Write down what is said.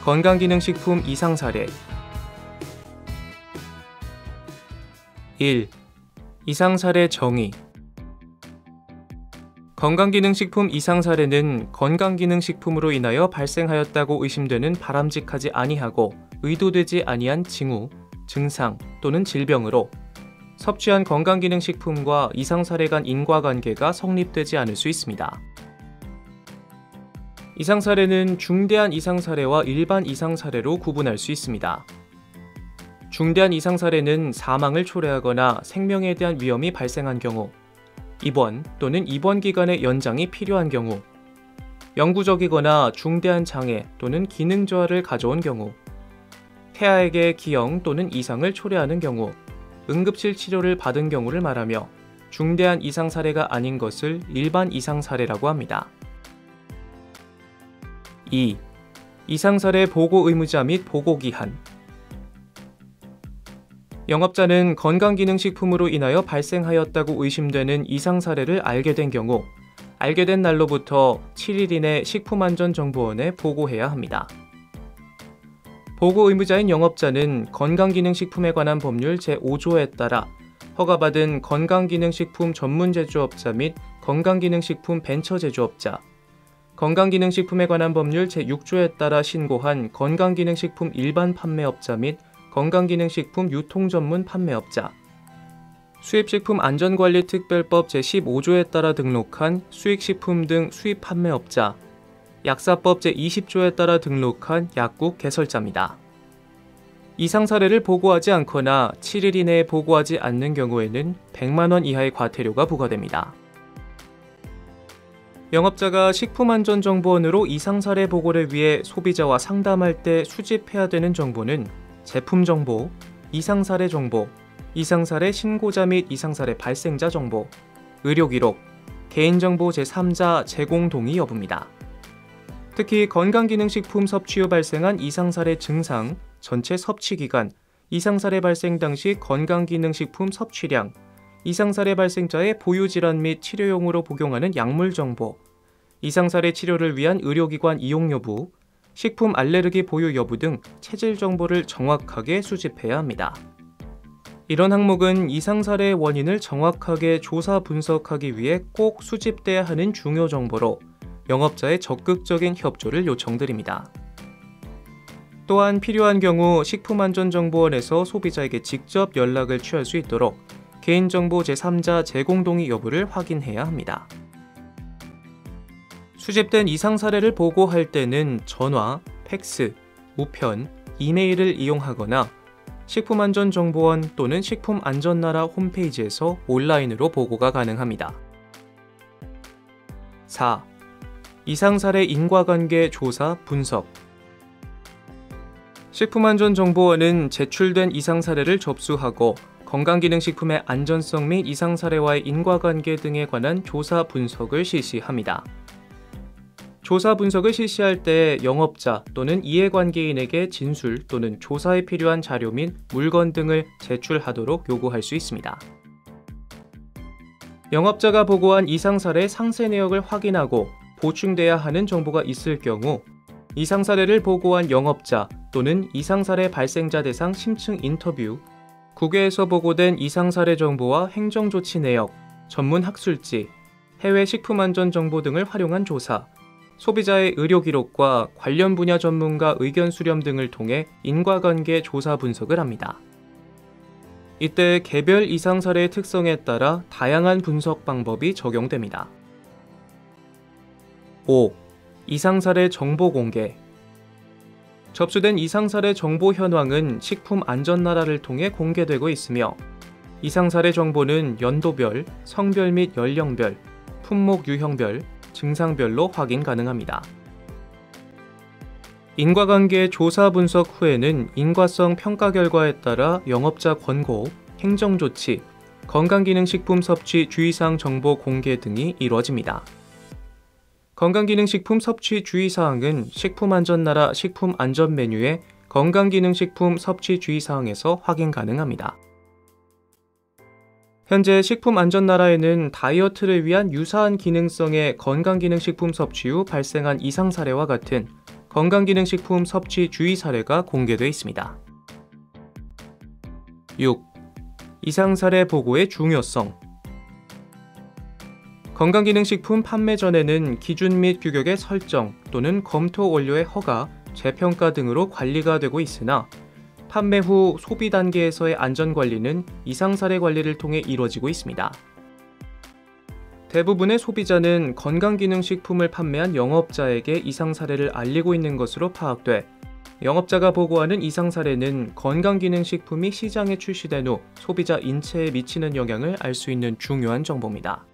건강기능식품 이상 사례. 1. 이상 사례 정의. 건강기능식품 이상 사례는 건강기능식품으로 인하여 발생하였다고 의심되는 바람직하지 아니하고 의도되지 아니한 징후, 증상 또는 질병으로 섭취한 건강기능식품과 이상 사례 간 인과관계가 성립되지 않을 수 있습니다. 이상 사례는 중대한 이상 사례와 일반 이상 사례로 구분할 수 있습니다. 중대한 이상 사례는 사망을 초래하거나 생명에 대한 위험이 발생한 경우, 입원 또는 입원 기간의 연장이 필요한 경우, 영구적이거나 중대한 장애 또는 기능 저하를 가져온 경우, 태아에게 기형 또는 이상을 초래하는 경우, 응급실 치료를 받은 경우를 말하며 중대한 이상 사례가 아닌 것을 일반 이상 사례라고 합니다. 2. 이상 사례 보고 의무자 및 보고 기한. 영업자는 건강기능식품으로 인하여 발생하였다고 의심되는 이상 사례를 알게 된 경우, 알게 된 날로부터 7일 이내 식품안전정보원에 보고해야 합니다. 보고 의무자인 영업자는 건강기능식품에 관한 법률 제5조에 따라 허가받은 건강기능식품 전문 제조업자 및 건강기능식품 벤처 제조업자, 건강기능식품에 관한 법률 제6조에 따라 신고한 건강기능식품 일반 판매업자 및 건강기능식품 유통 전문 판매업자, 수입식품 안전관리특별법 제15조에 따라 등록한 수익식품 등 수입 판매업자, 약사법 제20조에 따라 등록한 약국 개설자입니다. 이상 사례를 보고하지 않거나 7일 이내에 보고하지 않는 경우에는 100만 원 이하의 과태료가 부과됩니다. 영업자가 식품안전정보원으로 이상 사례 보고를 위해 소비자와 상담할 때 수집해야 되는 정보는 제품 정보, 이상 사례 정보, 이상 사례 신고자 및 이상 사례 발생자 정보, 의료 기록, 개인정보 제3자 제공 동의 여부입니다. 특히 건강기능식품 섭취 후 발생한 이상 사례 증상, 전체 섭취 기간, 이상 사례 발생 당시 건강기능식품 섭취량, 이상 사례 발생자의 보유 질환 및 치료용으로 복용하는 약물 정보, 이상 사례 치료를 위한 의료기관 이용 여부, 식품 알레르기 보유 여부 등 체질 정보를 정확하게 수집해야 합니다. 이런 항목은 이상 사례의 원인을 정확하게 조사 분석하기 위해 꼭 수집돼야 하는 중요 정보로 영업자의 적극적인 협조를 요청드립니다. 또한 필요한 경우 식품안전정보원에서 소비자에게 직접 연락을 취할 수 있도록 개인정보 제3자 제공 동의 여부를 확인해야 합니다. 수집된 이상 사례를 보고할 때는 전화, 팩스, 우편, 이메일을 이용하거나 식품안전정보원 또는 식품안전나라 홈페이지에서 온라인으로 보고가 가능합니다. 4. 이상 사례 인과관계 조사 분석. 식품안전정보원은 제출된 이상 사례를 접수하고 건강기능식품의 안전성 및 이상 사례와의 인과관계 등에 관한 조사 분석을 실시합니다. 조사 분석을 실시할 때 영업자 또는 이해관계인에게 진술 또는 조사에 필요한 자료 및 물건 등을 제출하도록 요구할 수 있습니다. 영업자가 보고한 이상 사례 상세 내역을 확인하고 보충돼야 하는 정보가 있을 경우 이상 사례를 보고한 영업자 또는 이상 사례 발생자 대상 심층 인터뷰, 국외에서 보고된 이상 사례 정보와 행정조치 내역, 전문 학술지, 해외 식품안전정보 등을 활용한 조사, 소비자의 의료 기록과 관련 분야 전문가 의견 수렴 등을 통해 인과관계 조사 분석을 합니다. 이때 개별 이상 사례의 특성에 따라 다양한 분석 방법이 적용됩니다. 5. 이상 사례 정보 공개. 접수된 이상 사례 정보 현황은 식품안전나라를 통해 공개되고 있으며 이상 사례 정보는 연도별, 성별 및 연령별, 품목 유형별, 증상별로 확인 가능합니다. 인과관계 조사 분석 후에는 인과성 평가 결과에 따라 영업자 권고, 행정조치, 건강기능식품 섭취 주의사항 정보 공개 등이 이루어집니다. 건강기능식품 섭취 주의사항은 식품안전나라 식품안전 메뉴의 건강기능식품 섭취 주의사항에서 확인 가능합니다. 현재 식품안전나라에는 다이어트를 위한 유사한 기능성의 건강기능식품 섭취 후 발생한 이상 사례와 같은 건강기능식품 섭취 주의 사례가 공개돼 있습니다. 6. 이상사례 보고의 중요성. 건강기능식품 판매 전에는 기준 및 규격의 설정 또는 검토 원료의 허가, 재평가 등으로 관리가 되고 있으나 판매 후 소비 단계에서의 안전관리는 이상사례 관리를 통해 이루어지고 있습니다. 대부분의 소비자는 건강기능식품을 판매한 영업자에게 이상사례를 알리고 있는 것으로 파악돼 영업자가 보고하는 이상사례는 건강기능식품이 시장에 출시된 후 소비자 인체에 미치는 영향을 알 수 있는 중요한 정보입니다.